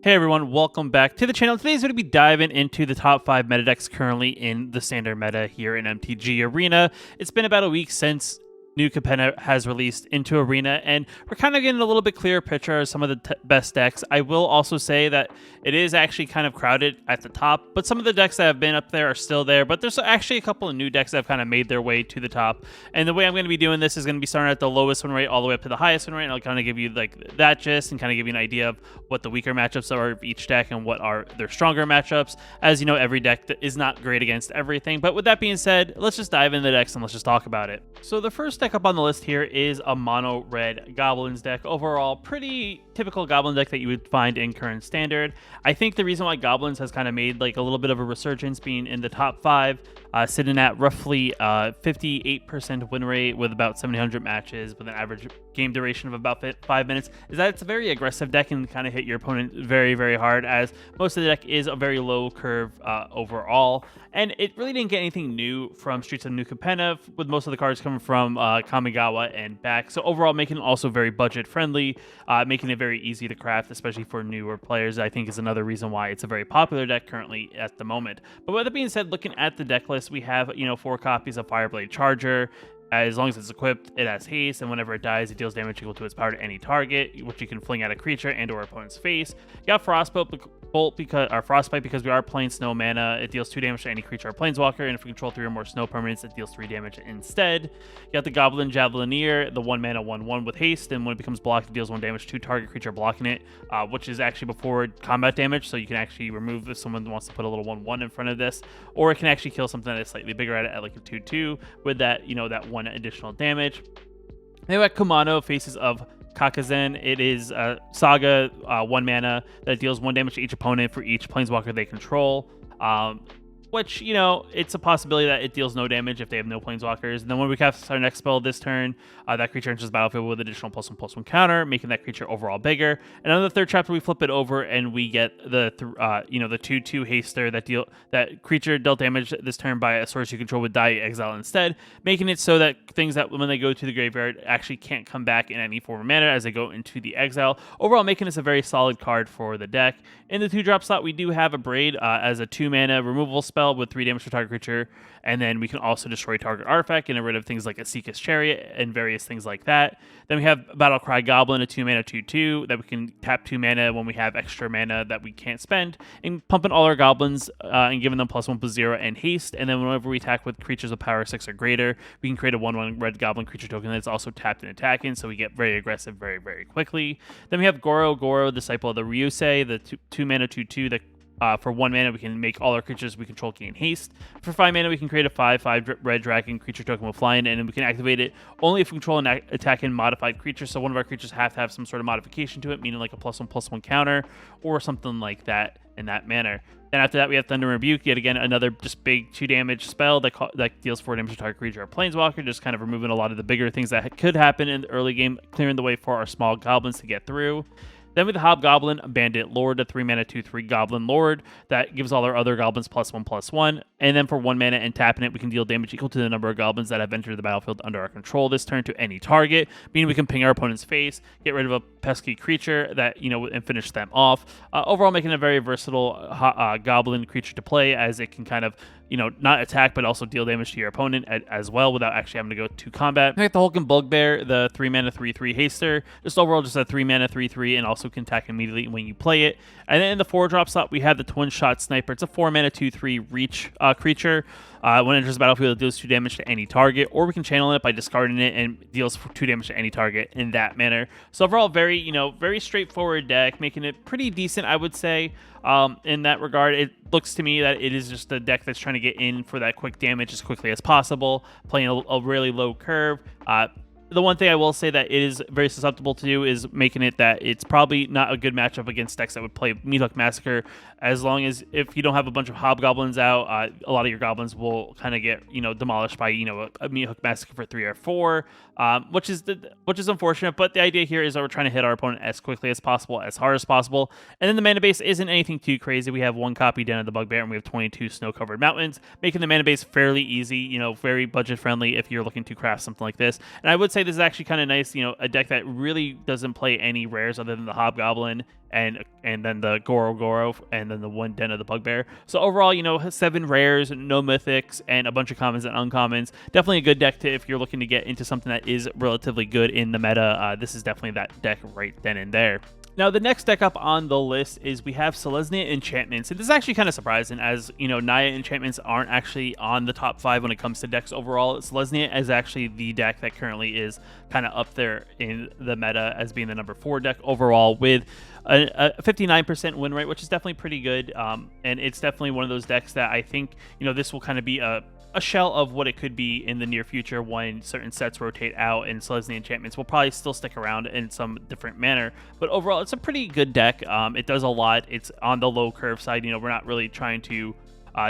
Hey everyone, welcome back to the channel. Today's going to be diving into the top 5 meta decks currently in the standard meta here in MTG Arena. It's been about a week since new Capenna has released into Arena, and we're kind of getting a little bit clearer picture of some of the best decks. I will also say that it is actually kind of crowded at the top, but some of the decks that have been up there are still there, but there's actually a couple of new decks that have kind of made their way to the top. And the way I'm going to be doing this is going to be starting at the lowest win rate all the way up to the highest win rate, and I'll kind of give you like that gist and kind of give you an idea of what the weaker matchups are of each deck and what are their stronger matchups. As you know, every deck is not great against everything, but with that being said, let's just dive into the decks and let's just talk about it. So the first deck up on the list here is a mono red Goblins deck. Overall, pretty typical Goblin deck that you would find in current standard. I think the reason why Goblins has kind of made like a little bit of a resurgence being in the top 5, sitting at roughly 58% win rate with about 700 matches with an average game duration of about 5 minutes, is that it's a very aggressive deck and kind of hit your opponent very, very hard, as most of the deck is a very low curve overall. And it really didn't get anything new from Streets of New Capenna, with most of the cards coming from Kamigawa and back. So overall, making it also very budget friendly, making it very easy to craft, especially for newer players, I think is another reason why it's a very popular deck currently at the moment. But with that being said, looking at the deck list, we have, 4 copies of Fireblade Charger. As long as it's equipped, it has haste, and whenever it dies, it deals damage equal to its power to any target, which you can fling at a creature and or opponent's face. You got Frostbite because we are playing snow mana. It deals 2 damage to any creature or planeswalker, and if we control 3 or more snow permanents, it deals 3 damage instead. You got the Goblin Javelineer, the 1 mana 1/1 with haste, and when it becomes blocked, it deals 1 damage to target creature blocking it, which is actually before combat damage, so you can actually remove if someone wants to put a little 1/1 in front of this, or it can actually kill something that is slightly bigger at it at like a 2/2 with that, that 1 additional damage. Then we got Kumano, Faces of Kakazen. It is a Saga 1 mana that deals 1 damage to each opponent for each planeswalker they control. Which, it's a possibility that it deals no damage if they have no planeswalkers. And then when we cast our next spell this turn, that creature enters the battlefield with additional +1/+1 counter, making that creature overall bigger. And on the third chapter, we flip it over and we get the 2/2 haster that creature dealt damage this turn by a source you control with die exile instead, making it so that things that when they go to the graveyard actually can't come back in any form or manner as they go into the exile. Overall, making this a very solid card for the deck. In the 2-drop slot, we do have a Braid as a 2 mana removal spell with 3 damage to target creature, and then we can also destroy target artifact and get rid of things like a Seeker's Chariot and various things like that. Then we have Battlecry Goblin, a 2 mana 2/2 that we can tap 2 mana when we have extra mana that we can't spend, and pumping all our goblins and giving them +1/+0 and haste. And then whenever we attack with creatures of power 6 or greater, we can create a 1/1 red goblin creature token that's also tapped and attacking, so we get very aggressive very, very quickly. Then we have Goro, Disciple of the Ryusei, the 2 mana 2/2 that for 1 mana, we can make all our creatures we control gain haste. For 5 mana, we can create a 5/5 red dragon creature token with flying, and we can activate it only if we control an attacking modified creature. So one of our creatures have to have some sort of modification to it, meaning like a +1/+1 counter or something like that in that manner. Then after that, we have Thunder Rebuke, yet again another just big 2 damage spell that deals 4 damage to target creature or planeswalker, just kind of removing a lot of the bigger things that could happen in the early game, clearing the way for our small goblins to get through. Then with the Hobgoblin Bandit Lord, a 3 mana 2/3 Goblin Lord that gives all our other goblins +1/+1. And then for 1 mana and tapping it, we can deal damage equal to the number of goblins that have entered the battlefield under our control this turn to any target, meaning we can ping our opponent's face, get rid of a pesky creature that, and finish them off. Overall, making a very versatile goblin creature to play, as it can kind of, not attack, but also deal damage to your opponent as well without actually having to go to combat. We have the Hulking Bugbear, the 3 mana 3/3 haster. Just overall, just a 3 mana 3/3, and also can attack immediately when you play it. And then in the 4-drop slot, we have the Twin Shot Sniper. It's a 4 mana 2/3 reach creature. When it enters the battlefield, it deals 2 damage to any target, or we can channel it by discarding it and deals 2 damage to any target in that manner. So overall, very, very straightforward deck, making it pretty decent, I would say. In that regard, it looks to me that it is just a deck that's trying to get in for that quick damage as quickly as possible, playing a really low curve. The one thing I will say that it is very susceptible to do is making it that it's probably not a good matchup against decks that would play Meathook Massacre, as long as if you don't have a bunch of Hobgoblins out, a lot of your goblins will kind of get, demolished by, a Meathook Massacre for 3 or 4, which is unfortunate, but the idea here is that we're trying to hit our opponent as quickly as possible, as hard as possible. And then the mana base isn't anything too crazy. We have 1 copy down at the Bugbear, and we have 22 snow-covered mountains, making the mana base fairly easy, very budget-friendly if you're looking to craft something like this. And I would say this is actually kind of nice. A deck that really doesn't play any rares other than the Hobgoblin and then the Goro, and then the one Den of the Bugbear. So overall, 7 rares, no mythics, and a bunch of commons and uncommons. Definitely a good deck if you're looking to get into something that is relatively good in the meta. This is definitely that deck right then and there. Now, the next deck up on the list is we have Selesnya Enchantments. And this is actually kind of surprising, as, Naya Enchantments aren't actually on the top 5 when it comes to decks overall. Selesnya is actually the deck that currently is kind of up there in the meta as being the number 4 deck overall, with a 59% win rate, which is definitely pretty good. And it's definitely one of those decks that I think, this will kind of be a shell of what it could be in the near future when certain sets rotate out, and Selesnya Enchantments will probably still stick around in some different manner. But overall, it's a pretty good deck. It does a lot. It's on the low curve side. We're not really trying to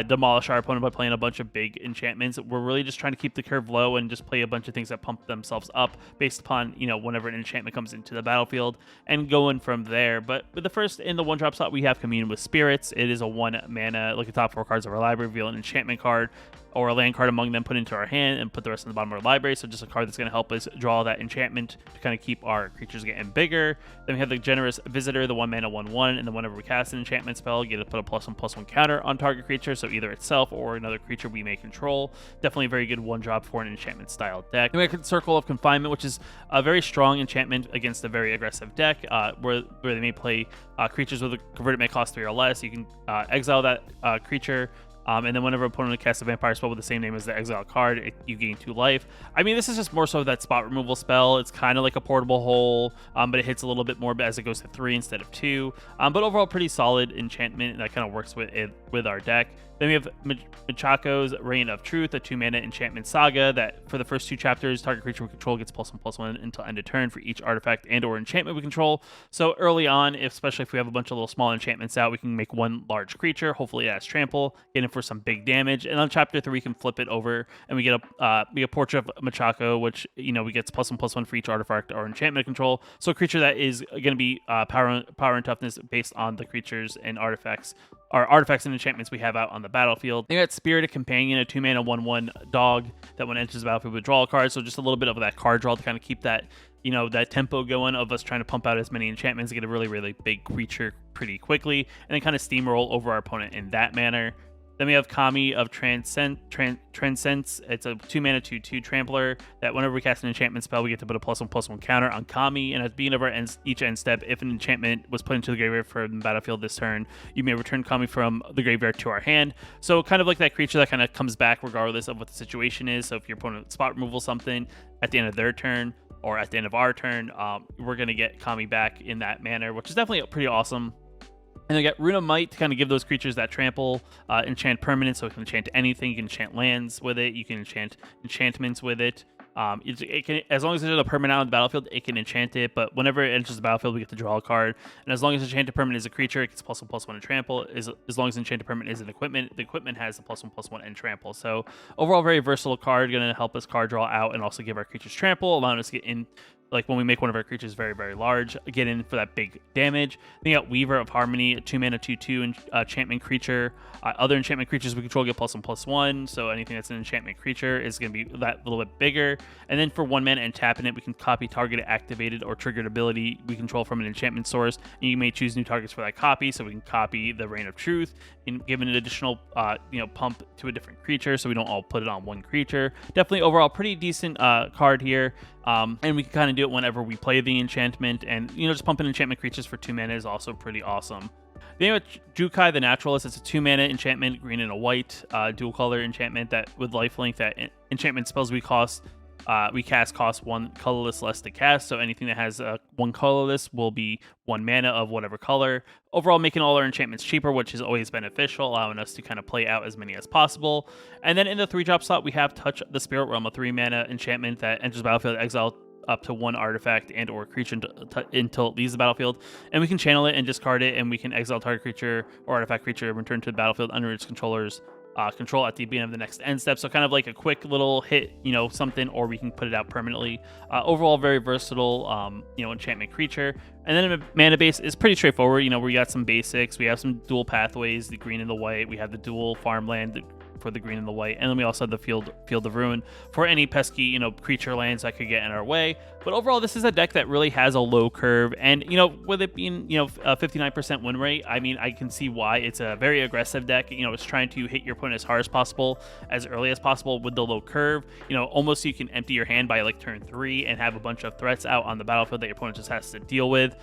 demolish our opponent by playing a bunch of big enchantments. We're really just trying to keep the curve low and just play a bunch of things that pump themselves up based upon, whenever an enchantment comes into the battlefield, and going from there. But with the first in the 1-drop slot, we have Commune with Spirits. It is a 1 mana, look at the top 4 cards of our library, reveal an enchantment card or a land card among them, put into our hand, and put the rest in the bottom of our library. So just a card that's going to help us draw that enchantment to kind of keep our creatures getting bigger. Then we have the Generous Visitor, the 1 mana 1/1, and then whenever we cast an enchantment spell, you get to put a +1/+1 counter on target creature, so either itself or another creature we may control. Definitely a very good 1-drop for an enchantment style deck. Then we have Circle of Confinement, which is a very strong enchantment against a very aggressive deck, where they may play creatures with a converted may cost 3 or less. You can exile that creature. And then whenever opponent casts a vampire spell with the same name as the exile card, you gain 2 life. I mean, this is just more so that spot removal spell. It's kind of like a portable hole, but it hits a little bit more as it goes to 3 instead of 2. But overall, pretty solid enchantment that kind of works with our deck. Then we have Machako's Reign of Truth, a 2 mana enchantment saga that for the first 2 chapters, target creature we control gets +1/+1 until end of turn for each artifact and or enchantment we control. So early on, especially if we have a bunch of little small enchantments out, we can make 1 large creature, hopefully it has trample, get in for some big damage. And on chapter 3, we can flip it over and we get a Portrait of Machako, which, we get +1/+1 for each artifact or enchantment control. So a creature that is going to be power and toughness based on the creatures and artifacts and enchantments we have out on the battlefield. Then we got Spirited Companion, a 2 mana 1/1 dog that when it enters the battlefield we draw a card. So just a little bit of that card draw to kind of keep that, that tempo going of us trying to pump out as many enchantments to get a really, really big creature pretty quickly, and then kind of steamroll over our opponent in that manner. Then we have Kami of Transcendence. It's a 2 mana 2/2 trampler that whenever we cast an enchantment spell, we get to put a +1/+1 counter on Kami. And at the beginning of our each end step, if an enchantment was put into the graveyard from the battlefield this turn, you may return Kami from the graveyard to our hand. So kind of like that creature that kind of comes back regardless of what the situation is. So if your opponent spot removal something at the end of their turn or at the end of our turn, we're going to get Kami back in that manner, which is definitely pretty awesome. And they got Rune of Might to kind of give those creatures that trample, enchant permanent, so it can enchant anything. You can enchant lands with it. You can enchant enchantments with it. It can, as long as there's a permanent on the battlefield, it can enchant it. But whenever it enters the battlefield, we get to draw a card. And as long as enchanted permanent is a creature, it gets +1/+1 and trample. As long as enchanted permanent is an equipment, the equipment has the +1/+1 and trample. So overall, very versatile card, going to help us card draw out and also give our creatures trample, allowing us to get in. Like when we make one of our creatures very, very large, get in for that big damage. Then you got Weaver of Harmony, a 2 mana 2/2 enchantment creature. Other enchantment creatures we control get +1/+1, so anything that's an enchantment creature is going to be that little bit bigger. And then for 1 mana and tapping it, we can copy targeted activated or triggered ability we control from an enchantment source. And you may choose new targets for that copy, so we can copy the Reign of Truth and give it an additional pump to a different creature, so we don't all put it on one creature. Definitely overall pretty decent card here. And we can kind of do it whenever we play the enchantment, and just pumping enchantment creatures for 2 mana is also pretty awesome. Then you have Jukai the Naturalist. It's a 2 mana enchantment, green and a white, dual color enchantment that with lifelink that enchantment spells we cast cost 1 colorless less to cast. So anything that has 1 colorless will be 1 mana of whatever color. Overall, making all our enchantments cheaper, which is always beneficial, allowing us to kind of play out as many as possible. And then in the 3-drop slot, we have Touch the Spirit Realm, a 3 mana enchantment that enters the battlefield, exile up to 1 artifact and or creature until it leaves the battlefield, and we can channel it and discard it, and we can exile target creature or artifact creature and return to the battlefield under its controller's control at the beginning of the next end step. So kind of like a quick little hit, something, or we can put it out permanently. Overall, very versatile, enchantment creature. And then mana base is pretty straightforward. We got some basics. We have some dual pathways, the green and the white. We have the dual farmland, for the green and the white. And then we also have the Field of Ruin for any pesky, you know, creature lands that could get in our way. But overall, this is a deck that really has a low curve. And, you know, with it being, you know, a 59% win rate, I mean, I can see why it's a very aggressive deck. You know, it's trying to hit your opponent as hard as possible, as early as possible with the low curve. You know, almost you can empty your hand by like turn 3 and have a bunch of threats out on the battlefield that your opponent just has to deal with.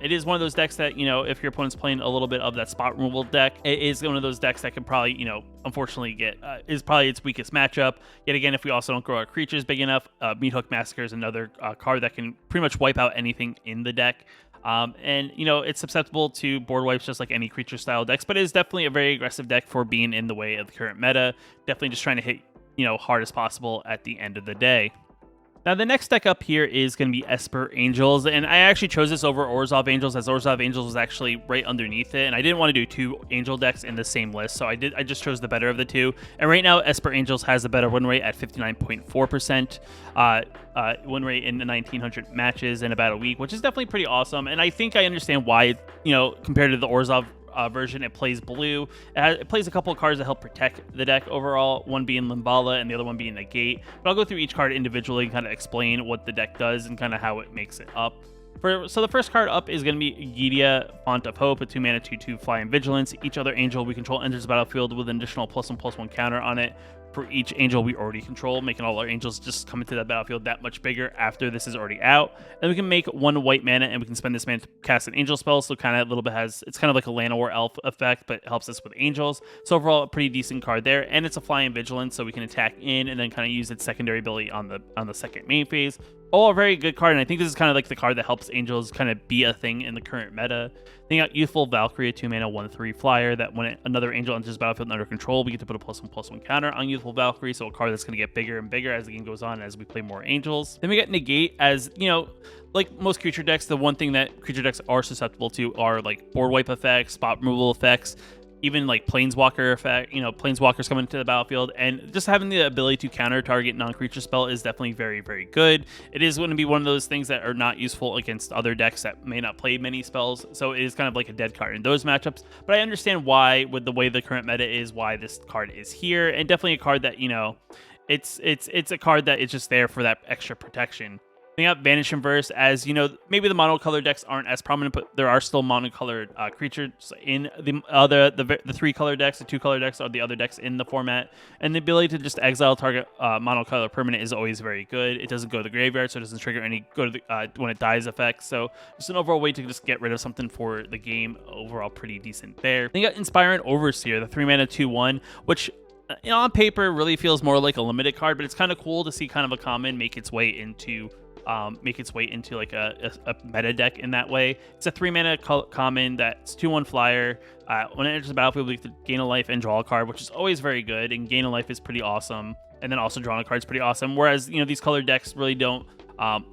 It is one of those decks that, you know, if your opponent's playing a little bit of that spot removal deck, it is one of those decks that can probably, you know, unfortunately get is probably its weakest matchup. Yet again, if we also don't grow our creatures big enough, Meathook Massacre is another card that can pretty much wipe out anything in the deck. And, you know, it's susceptible to board wipes just like any creature style decks, but it is definitely a very aggressive deck for being in the way of the current meta. Definitely just trying to hit, you know, hard as possible at the end of the day. Now, the next deck up here is going to be Esper Angels, and I actually chose this over Orzhov Angels, as Orzhov Angels was actually right underneath it, and I didn't want to do 2 Angel decks in the same list, so I just chose the better of the 2. And right now, Esper Angels has a better win rate at 59.4%, win rate in the 1900 matches in about a week, which is definitely pretty awesome. And I think I understand why, you know, compared to the Orzhov version, it plays blue. It plays a couple of cards that help protect the deck overall, one being Limbala and the other one being Negate. But I'll go through each card individually and kind of explain what the deck does and kind of how it makes it up. So the first card up is going to be Gidia, Font of Hope, a 2-mana 2/2 fly and vigilance. Each other angel we control enters the battlefield with an additional +1/+1 counter on it for each angel we already control, making all our angels just come into the battlefield that much bigger after this is already out. And we can make 1 white mana, and we can spend this mana to cast an angel spell, so kind of a little bit it's kind of like a Llanowar Elf effect, but it helps us with angels. So overall, a pretty decent card there, and it's a fly and vigilance, so we can attack in and then kind of use its secondary ability on the second main phase. Oh, a very good card, and I think this is kind of like the card that helps angels kind of be a thing in the current meta. Then you got Youthful Valkyrie, a 2-mana 1/3 flyer that when another angel enters the battlefield under control, we get to put a +1/+1 counter on Youthful Valkyrie, so a card that's going to get bigger and bigger as the game goes on as we play more angels. Then we got Negate, as, you know, like most creature decks, the one thing that creature decks are susceptible to are like board wipe effects, spot removal effects, even like Planeswalker effect, you know, Planeswalkers coming into the battlefield, and just having the ability to counter target non-creature spell is definitely very, very good. It is going to be one of those things that are not useful against other decks that may not play many spells, so it is kind of like a dead card in those matchups. But I understand why, with the way the current meta is, why this card is here, and definitely a card that, you know, it's a card that is just there for that extra protection. We got Vanish Inverse, as, you know, maybe the monocolored decks aren't as prominent, but there are still monocolored creatures in the 3-color decks. The 2-color decks are the other decks in the format, and the ability to just exile target monocolor permanent is always very good. It doesn't go to the graveyard, so it doesn't trigger any go to the when it dies effects. So just an overall way to just get rid of something for the game. Overall, pretty decent there. Then you got Inspiring Overseer, the 3-mana 2/1, which, you know, on paper really feels more like a limited card, but it's kind of cool to see kind of a common make its way into like a meta deck in that way. It's a 3-mana common that's 2/1 flyer. When it enters the battlefield, we can gain a life and draw a card, which is always very good, and gain a life is pretty awesome, and then also drawing a card is pretty awesome. Whereas, you know, these colored decks really don't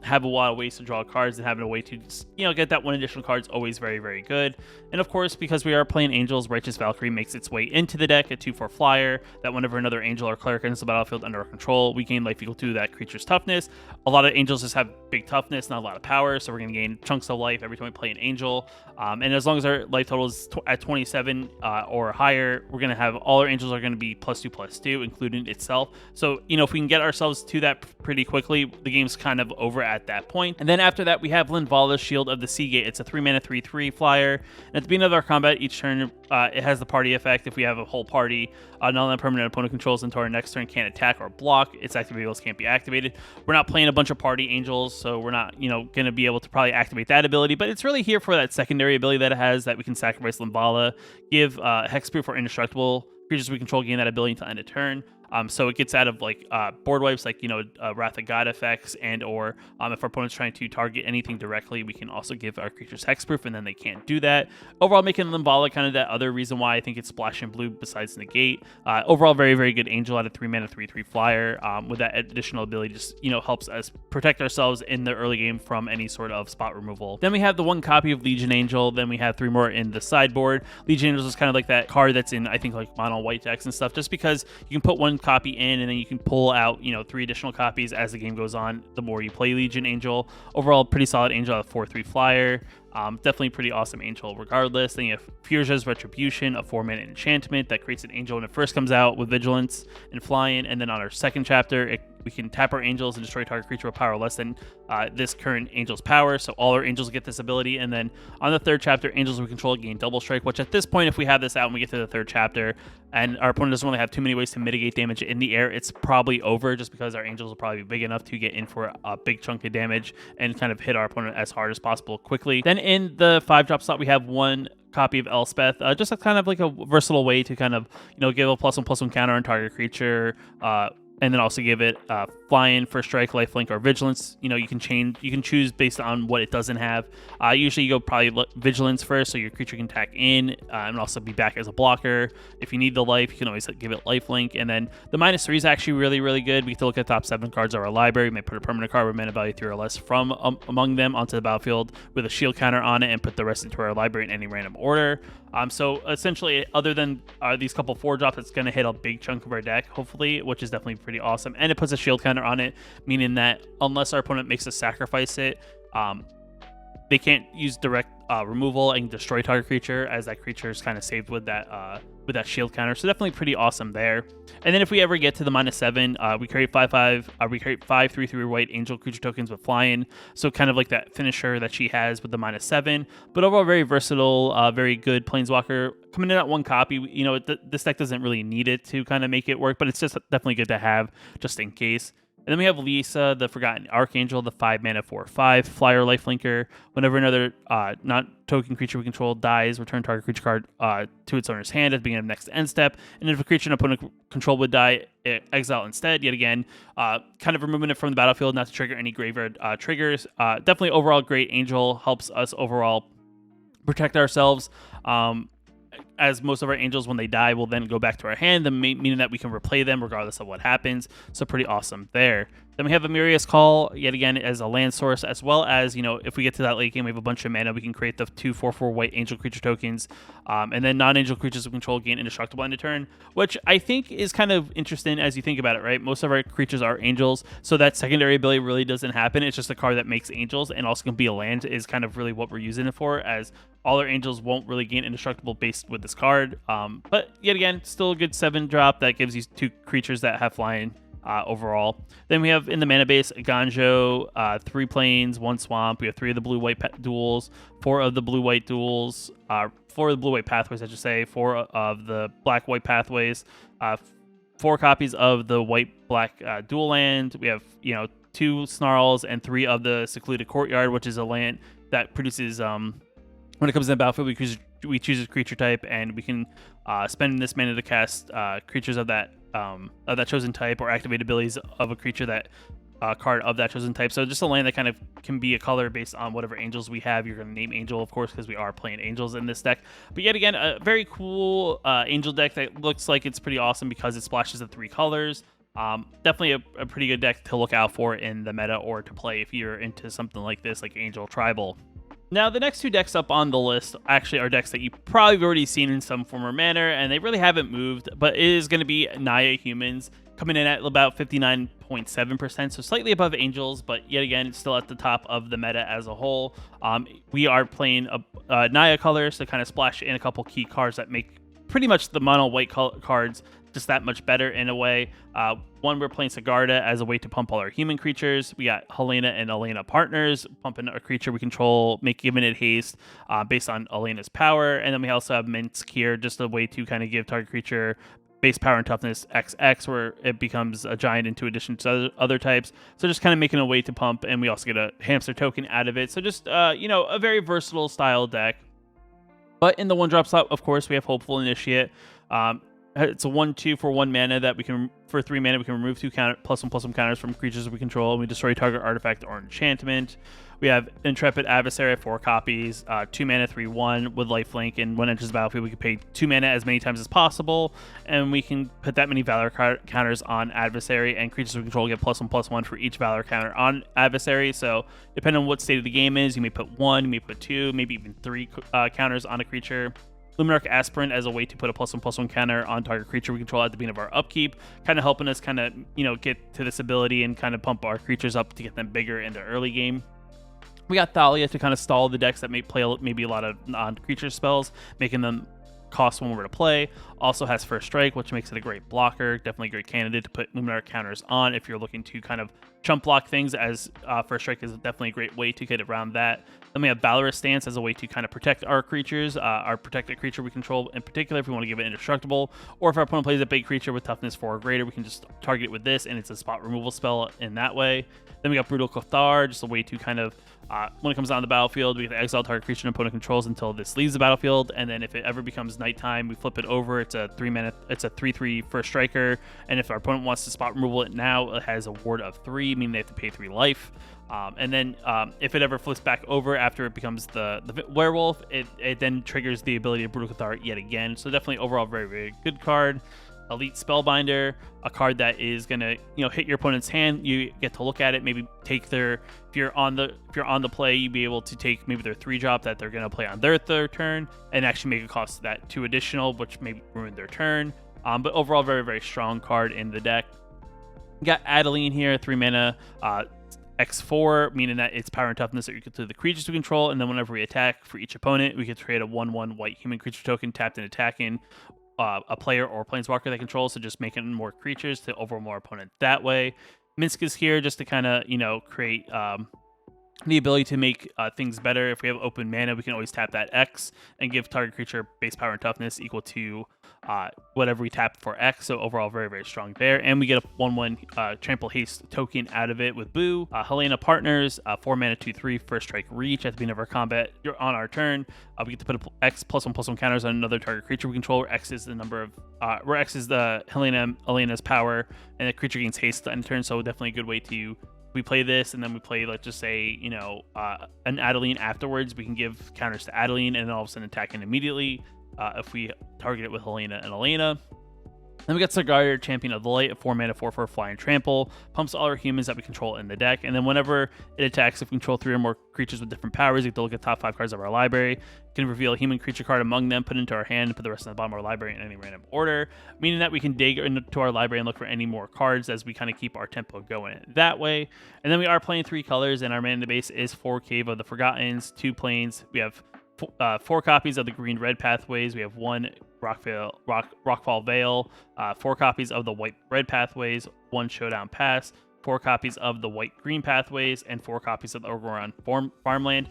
have a lot of ways to draw cards, and having a way to just, you know, get that one additional card is always very, very good. And of course, because we are playing angels, Righteous Valkyrie makes its way into the deck, a 2/4 flyer that whenever another angel or cleric enters the battlefield under our control, we gain life equal to that creature's toughness. A lot of angels just have big toughness, not a lot of power, so we're going to gain chunks of life every time we play an angel. And as long as our life total is at 27 or higher, we're going to have all our angels are going to be +2/+2, including itself. So, you know, if we can get ourselves to that pretty quickly, the game's kind of over at that point. And then after that, we have Linvala, Shield of the Seagate. It's a 3-mana 3/3 flyer. And at the beginning of our combat, each turn, it has the party effect. If we have a whole party, none of the permanent opponent controls until our next turn can't attack or block. Its activables can't be activated. We're not playing a bunch of party angels, so we're not, you know, going to be able to probably activate that ability. But it's really here for that secondary ability that it has, that we can sacrifice Linvala, give Hexproof or Indestructible. Creatures we control gain that ability until end of turn. So it gets out of like board wipes, like, you know, Wrath of God effects, and or if our opponent's trying to target anything directly, we can also give our creatures hexproof, and then they can't do that. Overall, making Linvala kind of that other reason why I think it's splash and blue besides Negate. Overall, very, very good angel at a 3-mana 3/3 flyer with that additional ability. Just, you know, helps us protect ourselves in the early game from any sort of spot removal. Then we have the 1 copy of Legion Angel. Then we have 3 more in the sideboard. Legion Angel is kind of like that card that's in, I think, like mono white decks and stuff, just because you can put 1 copy in and then you can pull out, you know, 3 additional copies as the game goes on the more you play Legion Angel. Overall, pretty solid angel at a 4/3 flyer. Definitely pretty awesome angel regardless. Then you have Furja's Retribution, a 4-mana enchantment that creates an angel when it first comes out with vigilance and flying. And then on our second chapter, we can tap our angels and destroy target creature with power less than this current angel's power. So all our angels get this ability. And then on the third chapter, angels we control gain double strike, which at this point, if we have this out and we get to the third chapter and our opponent doesn't really have too many ways to mitigate damage in the air, it's probably over, just because our angels will probably be big enough to get in for a big chunk of damage and kind of hit our opponent as hard as possible quickly. Then in the 5-drop slot, we have 1 copy of Elspeth, just a kind of like a versatile way to kind of, give a +1/+1 counter on target creature, and then also give it flying, first strike, lifelink, or vigilance. You can choose based on what it doesn't have. Usually you go probably vigilance first, so your creature can attack in and also be back as a blocker. If you need the life, you can always give it lifelink. And then the -3 is actually really, really good. We get to look at the top 7 cards of our library. We may put a permanent card with mana value 3 or less from among them onto the battlefield with a shield counter on it, and put the rest into our library in any random order. So essentially, other than these couple 4-drops, it's going to hit a big chunk of our deck, hopefully, which is definitely pretty awesome. And it puts a shield counter on it, meaning that unless our opponent makes us sacrifice it, they can't use direct removal and destroy target creature, as that creature is kind of saved with that shield counter. So definitely pretty awesome there. And then if we ever get to the -7, we create 5/5. We create 5 3/3 white angel creature tokens with flying. So kind of like that finisher that she has with the -7. But overall, very versatile, very good planeswalker. Coming in at 1 copy, this deck doesn't really need it to kind of make it work, but it's just definitely good to have just in case. And then we have Lisa, the Forgotten Archangel, the 5-mana 4/5 flyer lifelinker. Whenever another non-token creature we control dies, return target creature card to its owner's hand at the beginning of next end step. And if a creature an opponent control would die, exile instead. Yet again, kind of removing it from the battlefield, not to trigger any graveyard triggers. Definitely overall great angel, helps us overall protect ourselves. As most of our angels, when they die, will then go back to our hand, meaning that we can replay them regardless of what happens. So pretty awesome there. Then we have Amiria's Call, yet again, as a land source, as well as, if we get to that late game, we have a bunch of mana, we can create the 2 4/4 white angel creature tokens, and then non-angel creatures we control gain indestructible end of turn, which I think is kind of interesting as you think about it, right? Most of our creatures are angels, so that secondary ability really doesn't happen. It's just a card that makes angels, and also can be a land is kind of really what we're using it for, as all our angels won't really gain indestructible based with this card. But yet again, still a good 7-drop that gives you 2 creatures that have flying overall. Then we have in the mana base Ganjo, 3 plains, 1 swamp. We have 3 of the blue-white duels, 4 of the blue-white duels, 4 of the blue-white pathways, I should say, 4 of the black-white pathways, 4 copies of the white-black dual land. We have 2 snarls and 3 of the secluded courtyard, which is a land that produces when it comes to the battlefield, we choose a creature type, and we can spend this mana to cast creatures of that chosen type, or activate abilities of a creature that card of that chosen type. So just a land that kind of can be a color based on whatever angels we have. You're going to name angel, of course, because we are playing angels in this deck. But yet again, a very cool angel deck that looks like it's pretty awesome because it splashes the 3 colors. Definitely a pretty good deck to look out for in the meta, or to play if you're into something like this, like Angel Tribal. Now, the next 2 decks up on the list actually are decks that you've probably already seen in some form or manner, and they really haven't moved, but it is going to be Naya Humans, coming in at about 59.7%, so slightly above Angels, but yet again, it's still at the top of the meta as a whole. We are playing Naya colors to kind of splash in a couple key cards that make pretty much the mono white cards just that much better in a way. One, we're playing Sigarda as a way to pump all our human creatures. We got Helena and Elena partners, pumping a creature we control, giving it haste based on Elena's power. And then we also have Minsk here, just a way to kind of give target creature base power and toughness XX, where it becomes a giant into addition to other types. So just kind of making a way to pump, and we also get a hamster token out of it. So just, a very versatile style deck. But in the 1-drop slot, of course, we have Hopeful Initiate. It's a 1/2 for 1 mana that for 3 mana, we can remove 2 +1/+1 counters from creatures we control, and we destroy target artifact or enchantment. We have Intrepid Adversary, 4 copies, 2 mana, 3/1 with lifelink, and when it enters the battlefield, we can pay 2 mana as many times as possible, and we can put that many Valor counters on Adversary, and creatures we control get +1/+1 for each Valor counter on Adversary. So depending on what state of the game is, you may put 1, you may put 2, maybe even 3 counters on a creature. Luminarch Aspirant as a way to put a +1/+1 counter on target creature we control at the beginning of our upkeep, kind of helping us get to this ability and kind of pump our creatures up to get them bigger in the early game. We got Thalia to kind of stall the decks that may play maybe a lot of non-creature spells, making them cost 1 more to play. Also has First Strike, which makes it a great blocker. Definitely a great candidate to put Luminarch counters on if you're looking to kind of chump block things, as First Strike is definitely a great way to get around that. Then we have Valorous Stance as a way to kind of protect our creatures, our protected creature we control in particular, if we want to give it indestructible, or if our opponent plays a big creature with toughness 4 or greater, we can just target it with this, and it's a spot removal spell in that way. Then we got Brutal Cathar, just a way to kind of, when it comes down the battlefield, we can exile target creature an opponent controls until this leaves the battlefield, and then if it ever becomes nighttime, we flip it over. It's a 3/3 First Striker, and if our opponent wants to spot removal it now, it has a ward of 3, meaning they have to pay 3 life. And then if it ever flips back over after it becomes the werewolf, it then triggers the ability of Brutal Cathar yet again. So definitely overall very, very good card. Elite Spellbinder, a card that is gonna hit your opponent's hand. You get to look at it, maybe take their, if you're on the play, you'd be able to take maybe their 3-drop that they're gonna play on their third turn, and actually make it cost that 2 additional, which maybe ruin their turn. But overall, very, very strong card in the deck. You got Adeline here, 3 mana, X4, meaning that it's power and toughness that you get to the creatures we control, and then whenever we attack for each opponent, we can create a 1/1 white human creature token tapped and attacking a player or planeswalker that controls, so just making more creatures to overwhelm our opponent that way. Minsc is here just to kind of create the ability to make things better. If we have open mana, we can always tap that X and give target creature base power and toughness equal to whatever we tap for X. So overall, very, very strong there. And we get a 1/1 Trample Haste token out of it with Boo. Helena Partners, 4 mana, 2/3 First Strike Reach. At the beginning of our combat, you're on our turn. We get to put X +1/+1 counters on another target creature we control, where X is the number of where X is the Helena's power, and the creature gains haste on turn. So definitely a good way to, we play this and then we play, let's just say, an Adeline afterwards, we can give counters to Adeline and then all of a sudden attack in immediately if we target it with Helena and Elena. Then we got Sigarda, Champion of the Light, a 4 mana 4/4 fly and trample, pumps all our humans that we control in the deck, and then whenever it attacks, if we control 3 or more creatures with different powers, you get to look at top 5 cards of our library. You can reveal a human creature card among them, put it into our hand, and put the rest on the bottom of our library in any random order, meaning that we can dig into our library and look for any more cards as we kind of keep our tempo going that way. And then we are playing 3 colors, and our mana base is 4 Cave of the Forgottens, 2 plains. We have 4 copies of the green-red pathways. We have 1 Rockfall Vale, 4 copies of the white-red pathways, 1 Showdown Pass, 4 copies of the white-green pathways, and 4 copies of the Ogoron Farmland.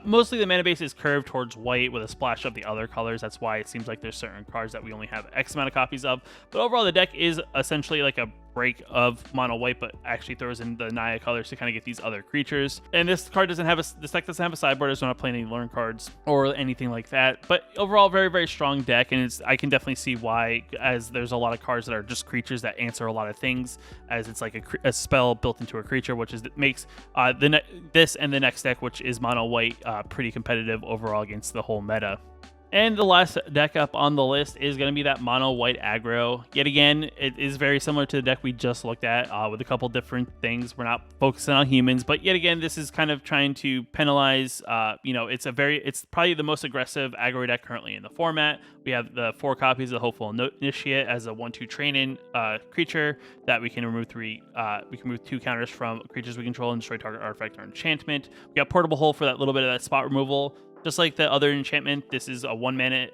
Mostly the mana base is curved towards white with a splash of the other colors. That's why it seems like there's certain cards that we only have X amount of copies of. But overall, the deck is essentially like a break of mono white, but actually throws in the Naya colors to kind of get these other creatures. And this deck doesn't have a sideboard, so we're not playing any learn cards or anything like that. But overall, very, very strong deck, and I can definitely see why, as there's a lot of cards that are just creatures that answer a lot of things, as it's like a spell built into a creature, which is makes this and the next deck, which is mono white, pretty competitive overall against the whole meta. And the last deck up on the list is going to be that MonoWhiteAggro. Yet again, it is very similar to the deck we just looked at with a couple different things. We're not focusing on humans, but yet again, this is kind of trying to penalize, it's probably the most aggressive aggro deck currently in the format. We have the 4 copies of the Hopeful Initiate as a 1/2 training creature that we can remove 2 counters from creatures we control and destroy target artifact or enchantment. We got Portable Hole for that little bit of that spot removal. Just like the other enchantment, this is a 1 mana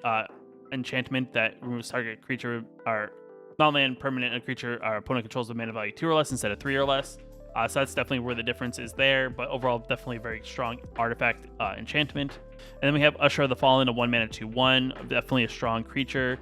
enchantment that removes target creature or non-land permanent a creature our opponent controls with mana value 2 or less instead of 3 or less. So that's definitely where the difference is there, but overall definitely a very strong artifact enchantment. And then we have Usher of the Fallen, a 1 mana 2/1, definitely a strong creature.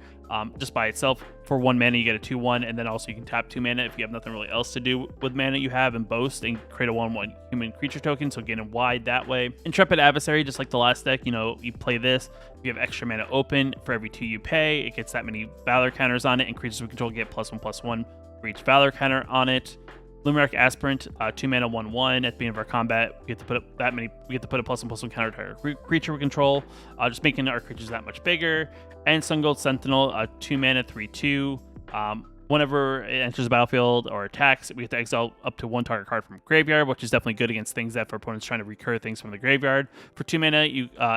Just by itself, for 1 mana you get a 2/1, and then also you can tap 2 mana if you have nothing really else to do with mana you have, and boast and create a 1/1 human creature token, so getting wide that way. Intrepid Adversary, just like the last deck, you play this, if you have extra mana open, for every 2 you pay, it gets that many Valor counters on it, and creatures we control get +1/+1 for each Valor counter on it. Luminarch Aspirant, 2 mana 1/1. At the beginning of our combat, we get to put up that many. We get to put a +1/+1 counter to our creature we control, just making our creatures that much bigger. And Sun Gold Sentinel, 2 mana 3/2. Whenever it enters the battlefield or attacks, we have to exile up to 1 target card from graveyard, which is definitely good against things that for opponents trying to recur things from the graveyard. For 2 mana,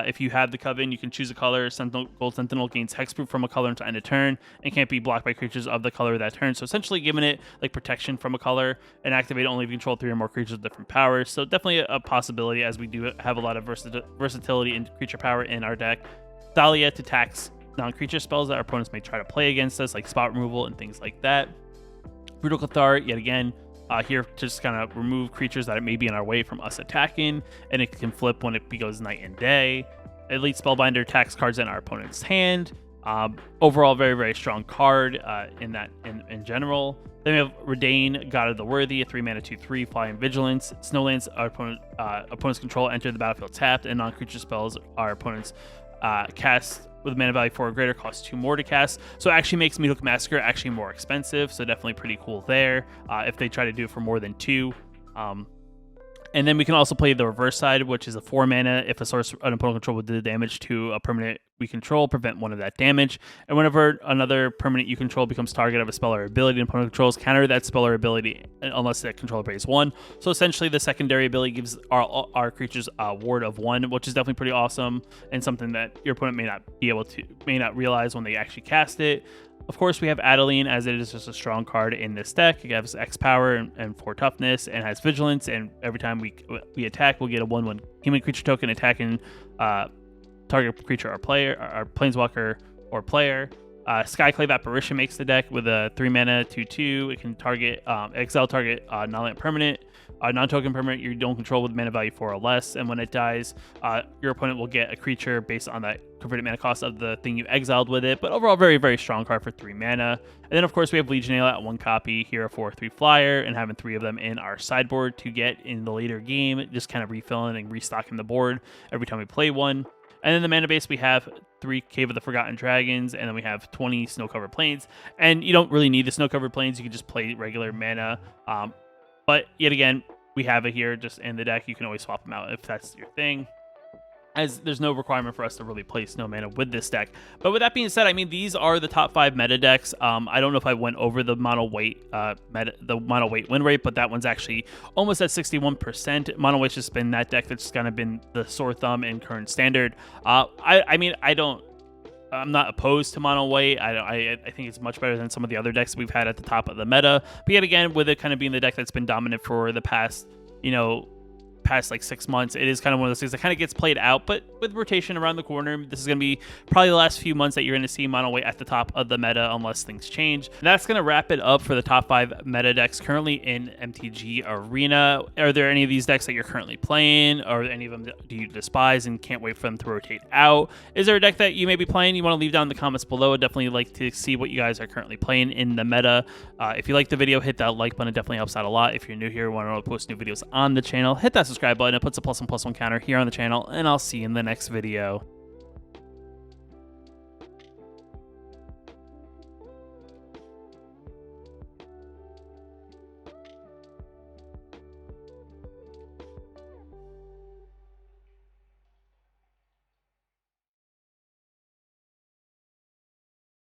if you have the Coven, you can choose a color. Gold Sentinel gains hexproof from a color until end of turn and can't be blocked by creatures of the color that turn. So essentially giving it like protection from a color, and activate only if you control 3 or more creatures with different powers. So definitely a possibility, as we do have a lot of versatility in creature power in our deck. Thalia to tax non-creature spells that our opponents may try to play against us, like spot removal and things like that. Brutal Cathar, yet again, here to just kind of remove creatures that may be in our way from us attacking, and it can flip when it goes night and day. Elite Spellbinder attacks cards in our opponent's hand. Overall, very, very strong card in general. Then we have Redain, God of the Worthy, a 3-mana 2/3, Flying Vigilance. Snowlands, our opponent's control enter the battlefield tapped, and non-creature spells our opponents cast with mana value 4 or greater costs 2 more to cast. So it actually makes Meathook Massacre actually more expensive. So definitely pretty cool there if they try to do it for more than 2. And then we can also play the reverse side, which is a 4 mana. If a source an opponent control would do the damage to a permanent we control, prevent 1 of that damage. And whenever another permanent you control becomes target of a spell or ability, and opponent controls, counter that spell or ability unless that controller pays 1. So essentially, the secondary ability gives our creatures a ward of 1, which is definitely pretty awesome and something that your opponent may not realize when they actually cast it. Of course, we have Adeline, as it is just a strong card in this deck. It has X power and 4 toughness, and has vigilance. And every time we attack, we'll get a 1/1 human creature token attacking target creature or player, or planeswalker or player. Skyclave Apparition makes the deck with a 3 mana 2/2. It can target exile target non-land permanent, non-token permanent you don't control with mana value 4 or less, and when it dies, your opponent will get a creature based on that converted mana cost of the thing you exiled with it. But overall, very, very strong card for 3 mana. And then, of course, we have Legionnaire at 1 copy, here a 4/3 flyer, and having 3 of them in our sideboard to get in the later game, just kind of refilling and restocking the board every time we play one. And then the mana base, we have 3 Cave of the Forgotten Dragons, and then we have 20 Snow-Covered Plains. And you don't really need the Snow-Covered Plains. You can just play regular mana. But yet again, we have it here just in the deck. You can always swap them out if that's your thing, as there's no requirement for us to really play snow mana with this deck. But with that being said, I mean, these are the top 5 meta decks. I don't know if I went over the mono white win rate, but that one's actually almost at 61%. Mono white's just been that deck that's kind of been the sore thumb in current standard. I mean, I'm not opposed to mono white. I think it's much better than some of the other decks we've had at the top of the meta. But yet again, with it kind of being the deck that's been dominant for the past, like 6 months, it is kind of one of those things that kind of gets played out. But with rotation around the corner, this is going to be probably the last few months that you're going to see mono white at the top of the meta unless things change. And that's going to wrap it up for the top 5 meta decks currently in MTG Arena. Are there any of these decks that you're currently playing, or any of them do you despise and can't wait for them to rotate out? Is there a deck that you may be playing you want to leave down in the comments below? I'd definitely like to see what you guys are currently playing in the meta. If you like the video, hit that like button. It definitely helps out a lot. If you're new here and want to post new videos on the channel, hit that subscribe button. It puts a +1/+1 counter here on the channel, and I'll see you in the next video.